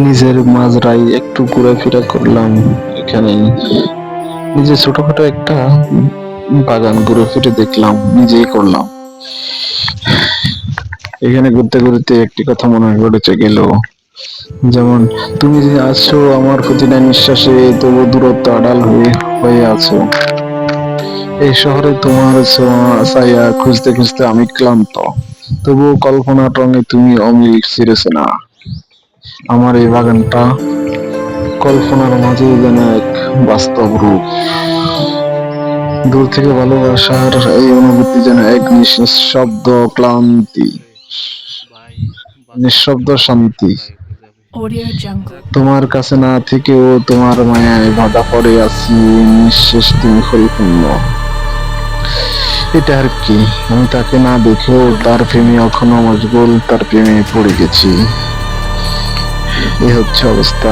নিজের মাজরাই একটু ঘোরাফেরা করলাম এখানেই। নিজে ছোটখাটো একটা বাগান ঘুরে ফিরে দেখলাম, নিজেই করলাম। এখানে ঘুরতে ঘুরতে একটি কথা মনে পড়েছে গেল, যেমন তুমি যে আছো আমার প্রতিটা নিঃশ্বাসে, তবু দূরত্ব আড়াল হয়ে হয়ে আছো। এই শহরে তোমার ছায়া খুঁজতে খুঁজতে আমি ক্লান্ত, তবুও কল্পনার রঙে তুমি অমিল ছিঁড়েছে না। আমার এই বাগানটা কল্পনার মাঝে যেন এক বাস্তব রূপ। দূর থেকে ভালোবাসার এই অনুভূতি যেন এক নিঃশব্দ ক্লান্তি, রে ভাই, বাসায় নিঃশব্দ গেলে ভাই শান্তি। ঠান্ডা হয়ে যাবে। Audio Jungle. যাক তোমার বন্ধু, কাছে না থেকেও তোমার মায়ায় বাধা পড়ে আছি, নিঃশেষ তুমি পরিপূর্ণ। এটা আর কি, আমি তাকে না দেখেও তার Audio প্রেমে Jungle. এখনো মশগুল, তার প্রেমে পড়ে গেছি। এ হচ্ছে অবস্থা।